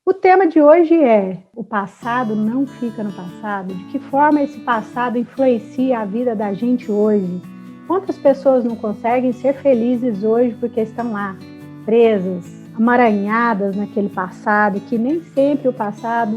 O tema de hoje é: o passado não fica no passado. De que forma esse passado influencia a vida da gente hoje? Quantas pessoas não conseguem ser felizes hoje porque estão lá, presas, amaranhadas naquele passado, que nem sempre o passado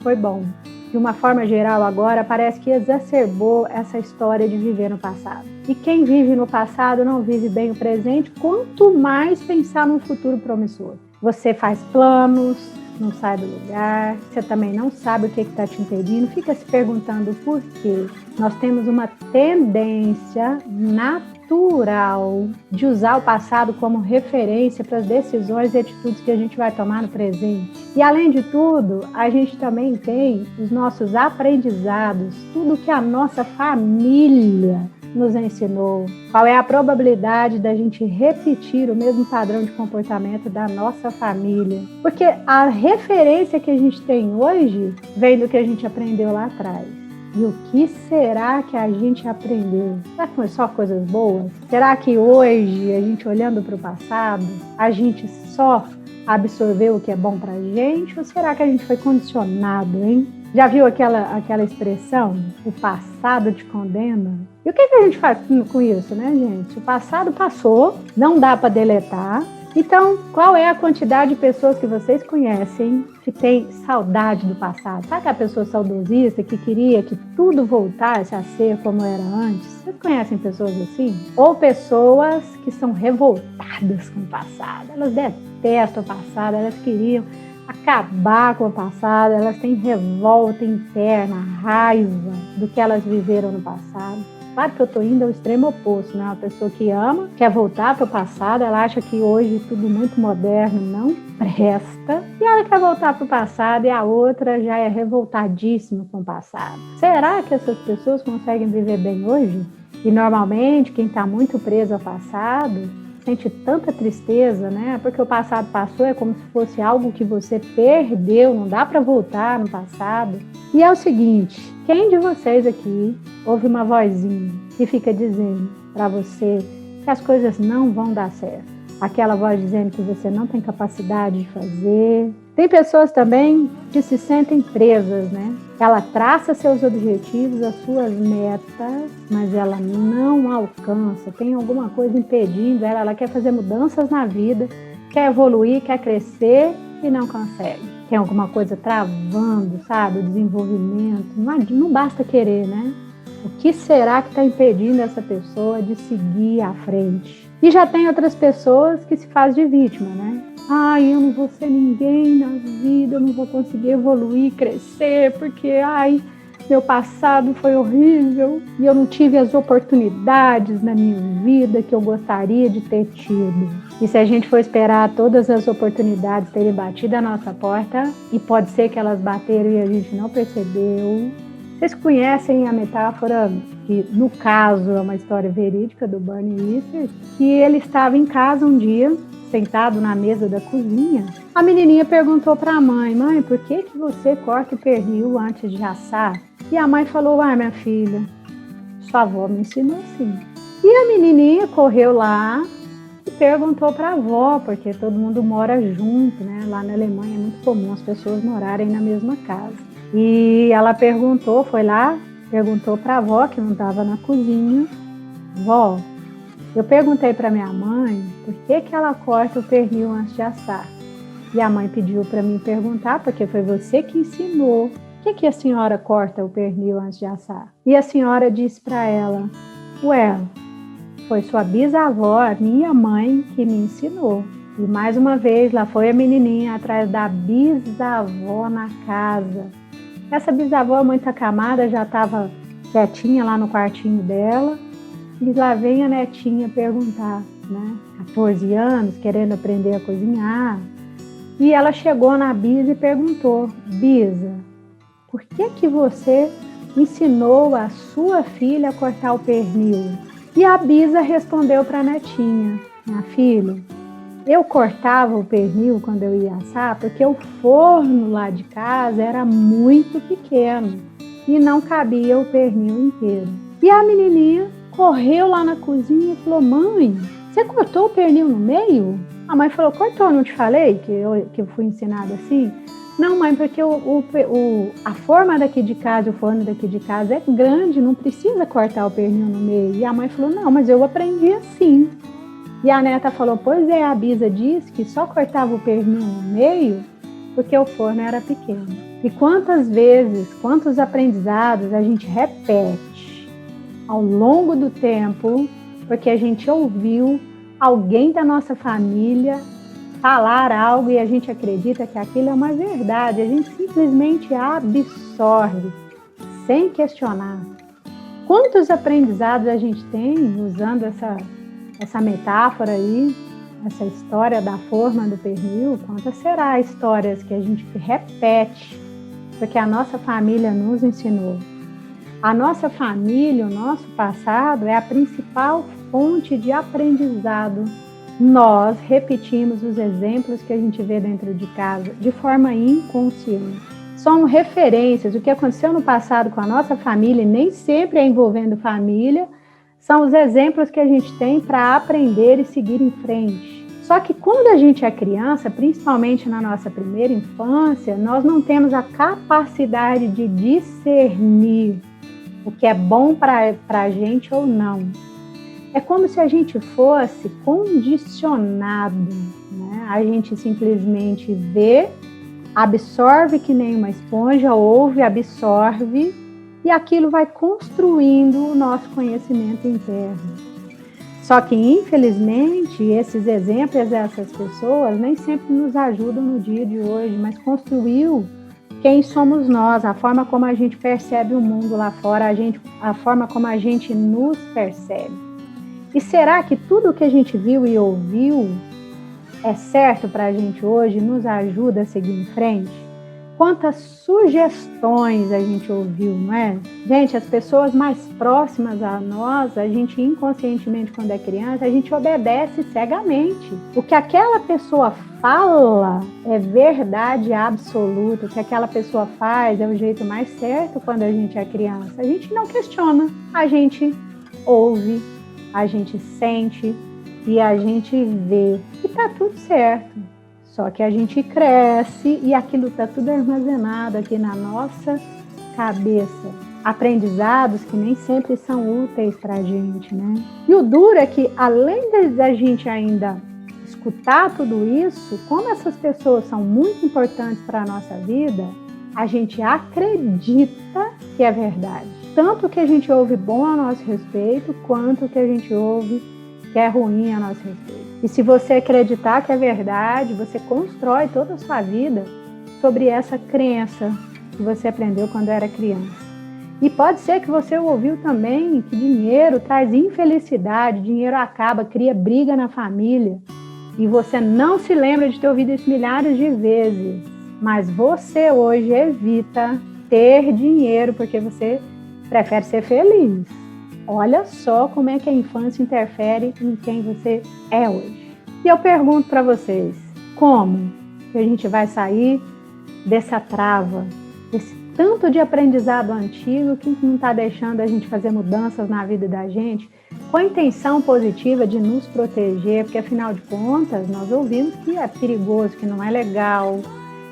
foi bom. De uma forma geral agora, parece que exacerbou essa história de viver no passado. E quem vive no passado não vive bem o presente, quanto mais pensar num futuro promissor. Você faz planos, não sai do lugar, você também não sabe o que está te impedindo, fica se perguntando por quê. Nós temos uma tendência natural de usar o passado como referência para as decisões e atitudes que a gente vai tomar no presente. E além de tudo, a gente também tem os nossos aprendizados, tudo que a nossa família nos ensinou. Qual é a probabilidade da gente repetir o mesmo padrão de comportamento da nossa família? Porque a referência que a gente tem hoje vem do que a gente aprendeu lá atrás. E o que será que a gente aprendeu? Será que foi só coisas boas? Será que hoje, a gente olhando para o passado, a gente só absorveu o que é bom pra gente? Ou será que a gente foi condicionado, hein? Já viu aquela expressão? O passado te condena? E o que a gente faz com isso, né, gente? O passado passou, não dá para deletar. Então, qual é a quantidade de pessoas que vocês conhecem que tem saudade do passado? Sabe aquela pessoa saudosista que queria que tudo voltasse a ser como era antes? Vocês conhecem pessoas assim? Ou pessoas que são revoltadas com o passado. Elas detestam o passado, elas queriam acabar com o passado, elas têm revolta interna, raiva do que elas viveram no passado. Claro que eu estou indo ao extremo oposto, né? Uma pessoa que ama, quer voltar para o passado, ela acha que hoje tudo muito moderno não presta, e ela quer voltar para o passado e a outra já é revoltadíssima com o passado. Será que essas pessoas conseguem viver bem hoje? E normalmente quem está muito preso ao passado sente tanta tristeza, né? Porque o passado passou, é como se fosse algo que você perdeu, não dá para voltar no passado. E é o seguinte, quem de vocês aqui ouve uma vozinha que fica dizendo para você que as coisas não vão dar certo? Aquela voz dizendo que você não tem capacidade de fazer. Tem pessoas também que se sentem presas, né? Ela traça seus objetivos, as suas metas, mas ela não alcança. Tem alguma coisa impedindo ela. Ela quer fazer mudanças na vida, quer evoluir, quer crescer e não consegue. Tem alguma coisa travando, sabe? O desenvolvimento. Não basta querer, né? O que será que está impedindo essa pessoa de seguir à frente? E já tem outras pessoas que se fazem de vítima, né? Ai, eu não vou ser ninguém na vida, eu não vou conseguir evoluir, crescer, porque, meu passado foi horrível e eu não tive as oportunidades na minha vida que eu gostaria de ter tido. E se a gente for esperar todas as oportunidades terem batido a nossa porta, e pode ser que elas bateram e a gente não percebeu. Vocês conhecem a metáfora, que no caso é uma história verídica do Bernie Isser, que ele estava em casa um dia, sentado na mesa da cozinha. A menininha perguntou para a mãe: mãe, por que você corta o pernil antes de assar? E a mãe falou: minha filha, sua avó me ensinou assim. E a menininha correu lá e perguntou para a avó, porque todo mundo mora junto, né? Lá na Alemanha é muito comum as pessoas morarem na mesma casa. E ela foi lá, perguntou para a avó, que não estava na cozinha: vó, eu perguntei para minha mãe por que ela corta o pernil antes de assar. E a mãe pediu para mim perguntar, porque foi você que ensinou. Por que a senhora corta o pernil antes de assar? E a senhora disse para ela: foi sua bisavó, a minha mãe, que me ensinou. E mais uma vez, lá foi a menininha atrás da bisavó na casa. Essa bisavó muito acamada já estava quietinha lá no quartinho dela. E lá vem a netinha perguntar, né? 14 anos, querendo aprender a cozinhar. E ela chegou na Bisa e perguntou: Bisa, por que você ensinou a sua filha a cortar o pernil? E a Bisa respondeu para a netinha: minha filha, eu cortava o pernil quando eu ia assar porque o forno lá de casa era muito pequeno e não cabia o pernil inteiro. E a menininha correu lá na cozinha e falou: mãe, você cortou o pernil no meio? A mãe falou, cortou, não te falei que eu fui ensinada assim? Não, mãe, porque a forma daqui de casa, o forno daqui de casa é grande, não precisa cortar o pernil no meio. E a mãe falou, não, mas eu aprendi assim. E a neta falou, pois é, a Bisa disse que só cortava o pernil no meio porque o forno era pequeno. E quantas vezes, quantos aprendizados a gente repete ao longo do tempo, porque a gente ouviu alguém da nossa família falar algo e a gente acredita que aquilo é uma verdade, a gente simplesmente absorve, sem questionar. Quantos aprendizados a gente tem usando essa metáfora aí, essa história da forma do pernil? Quantas será histórias que a gente repete, porque a nossa família nos ensinou? A nossa família, o nosso passado é a principal fonte de aprendizado. Nós repetimos os exemplos que a gente vê dentro de casa de forma inconsciente. São referências, o que aconteceu no passado com a nossa família, e nem sempre é envolvendo família, são os exemplos que a gente tem para aprender e seguir em frente. Só que quando a gente é criança, principalmente na nossa primeira infância, nós não temos a capacidade de discernir o que é bom para a gente ou não. É como se a gente fosse condicionado, né? A gente simplesmente vê, absorve que nem uma esponja, ouve, absorve, e aquilo vai construindo o nosso conhecimento interno. Só que, infelizmente, esses exemplos, essas pessoas, nem sempre nos ajudam no dia de hoje, mas construiu quem somos nós, a forma como a gente percebe o mundo lá fora, a forma como a gente nos percebe. E será que tudo que a gente viu e ouviu é certo para a gente hoje, nos ajuda a seguir em frente? Quantas sugestões a gente ouviu, não é? Gente, as pessoas mais próximas a nós, a gente inconscientemente, quando é criança, a gente obedece cegamente. O que aquela pessoa fala é verdade absoluta, o que aquela pessoa faz é o jeito mais certo quando a gente é criança. A gente não questiona, a gente ouve, a gente sente e a gente vê e tá tudo certo. Só que a gente cresce e aquilo tá tudo armazenado aqui na nossa cabeça. Aprendizados que nem sempre são úteis pra gente, né? E o duro é que, além da gente ainda escutar tudo isso, como essas pessoas são muito importantes para a nossa vida, a gente acredita que é verdade. Tanto que a gente ouve bom a nosso respeito, quanto que a gente ouve que é ruim a nosso respeito. E se você acreditar que é verdade, você constrói toda a sua vida sobre essa crença que você aprendeu quando era criança. E pode ser que você ouviu também que dinheiro traz infelicidade, dinheiro acaba, cria briga na família. E você não se lembra de ter ouvido isso milhares de vezes. Mas você hoje evita ter dinheiro porque você prefere ser feliz. Olha só como é que a infância interfere em quem você é hoje. E eu pergunto para vocês, como que a gente vai sair dessa trava, desse tanto de aprendizado antigo que não está deixando a gente fazer mudanças na vida da gente, com a intenção positiva de nos proteger, porque afinal de contas nós ouvimos que é perigoso, que não é legal,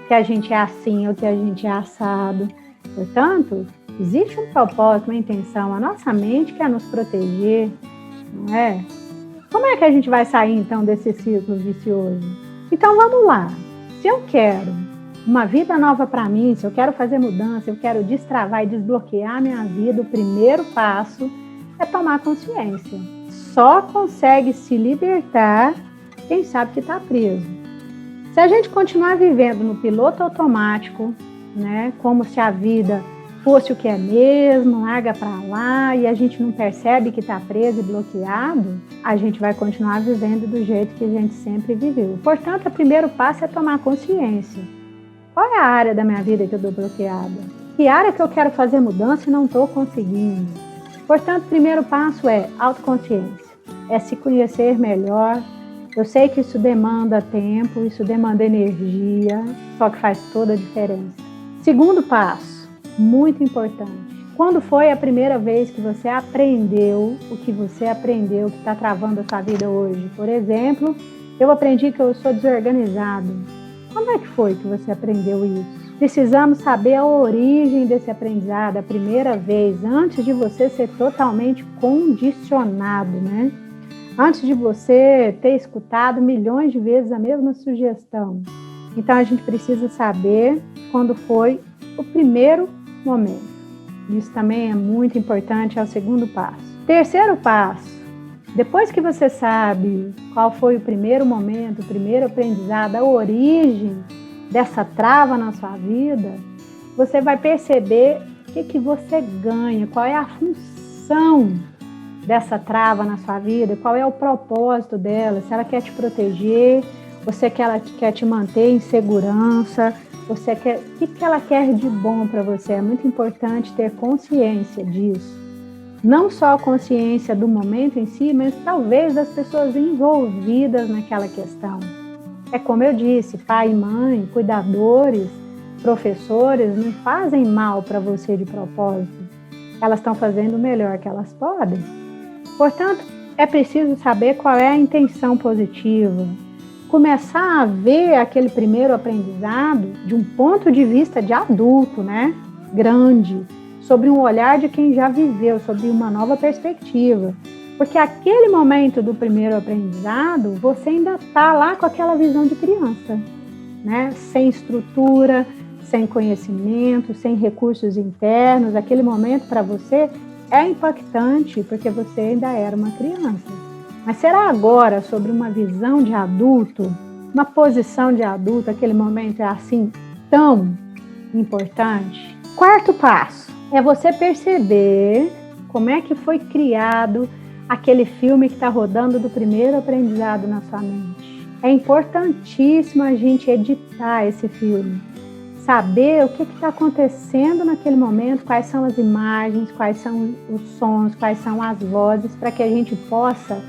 que a gente é assim ou que a gente é assado. Portanto, existe um propósito, uma intenção, a nossa mente quer nos proteger, não é? Como é que a gente vai sair então desse círculo vicioso? Então vamos lá, se eu quero uma vida nova para mim, se eu quero fazer mudança, eu quero destravar e desbloquear a minha vida, o primeiro passo é tomar consciência. Só consegue se libertar quem sabe que está preso. Se a gente continuar vivendo no piloto automático, né, como se a vida fosse o que é mesmo, larga para lá e a gente não percebe que está preso e bloqueado, a gente vai continuar vivendo do jeito que a gente sempre viveu. Portanto, o primeiro passo é tomar consciência. Qual é a área da minha vida que eu estou bloqueada? Que área que eu quero fazer mudança e não estou conseguindo? Portanto, o primeiro passo é autoconsciência, é se conhecer melhor. Eu sei que isso demanda tempo, isso demanda energia, só que faz toda a diferença. Segundo passo, muito importante. Quando foi a primeira vez que você aprendeu o que você aprendeu, que está travando a sua vida hoje? Por exemplo, Eu aprendi que eu sou desorganizado. Como é que foi que você aprendeu isso? Precisamos saber a origem desse aprendizado, a primeira vez, antes de você ser totalmente condicionado, né? Antes de você ter escutado milhões de vezes a mesma sugestão. Então, a gente precisa saber quando foi o primeiro momento. Isso também é muito importante, é o segundo passo. Terceiro passo, depois que você sabe qual foi o primeiro momento, o primeiro aprendizado, a origem dessa trava na sua vida, você vai perceber o que você ganha, qual é a função dessa trava na sua vida, qual é o propósito dela, se ela quer te proteger, ou se ela quer te manter em segurança, o que ela quer de bom para você. É muito importante ter consciência disso. Não só a consciência do momento em si, mas talvez das pessoas envolvidas naquela questão. É como eu disse, pai e mãe, cuidadores, professores, não fazem mal para você de propósito. Elas estão fazendo o melhor que elas podem. Portanto, é preciso saber qual é a intenção positiva. Começar a ver aquele primeiro aprendizado de um ponto de vista de adulto, né? Grande, sobre um olhar de quem já viveu, sobre uma nova perspectiva. Porque aquele momento do primeiro aprendizado, você ainda está lá com aquela visão de criança, né? Sem estrutura, sem conhecimento, sem recursos internos. Aquele momento para você é impactante porque você ainda era uma criança. Mas será agora, sobre uma visão de adulto, uma posição de adulto, aquele momento é assim tão importante? Quarto passo é você perceber como é que foi criado aquele filme que está rodando do primeiro aprendizado na sua mente. É importantíssimo a gente editar esse filme. Saber o que está acontecendo naquele momento, quais são as imagens, quais são os sons, quais são as vozes, para que a gente possa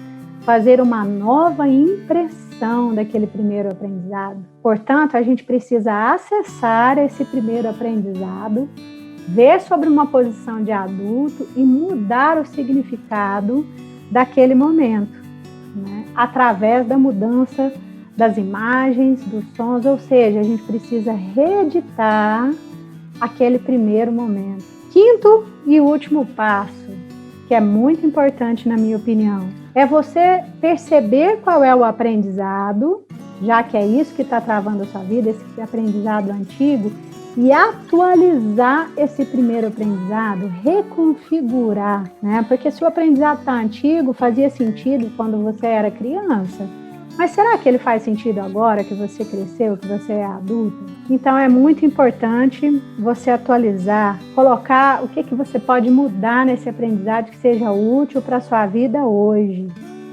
fazer uma nova impressão daquele primeiro aprendizado. Portanto, a gente precisa acessar esse primeiro aprendizado, ver sobre uma posição de adulto e mudar o significado daquele momento, né? Através da mudança das imagens, dos sons, ou seja, a gente precisa reeditar aquele primeiro momento. Quinto e último passo, que é muito importante na minha opinião, é você perceber qual é o aprendizado, já que é isso que está travando a sua vida, esse aprendizado antigo, e atualizar esse primeiro aprendizado, reconfigurar, né? Porque se o aprendizado está antigo, fazia sentido quando você era criança, mas será que ele faz sentido agora que você cresceu, que você é adulto? Então é muito importante você atualizar, colocar o que você pode mudar nesse aprendizado que seja útil para a sua vida hoje.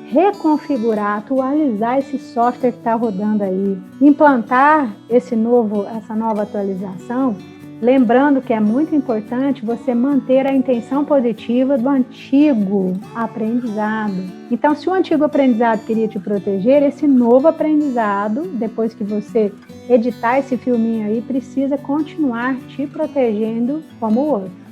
Reconfigurar, atualizar esse software que está rodando aí. Implantar essa nova atualização, lembrando que é muito importante você manter a intenção positiva do antigo aprendizado. Então, se o antigo aprendizado queria te proteger, esse novo aprendizado, depois que você editar esse filminho aí, precisa continuar te protegendo como o outro.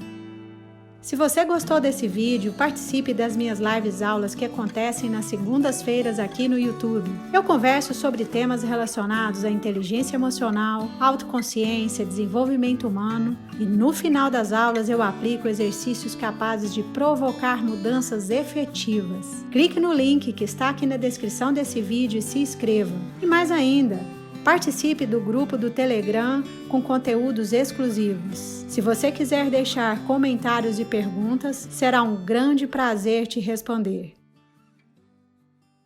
Se você gostou desse vídeo, participe das minhas lives aulas que acontecem nas segundas-feiras aqui no YouTube. Eu converso sobre temas relacionados à inteligência emocional, autoconsciência, desenvolvimento humano e no final das aulas eu aplico exercícios capazes de provocar mudanças efetivas. Clique no link que está aqui na descrição desse vídeo e se inscreva. E mais ainda, participe do grupo do Telegram com conteúdos exclusivos. Se você quiser deixar comentários e perguntas, será um grande prazer te responder.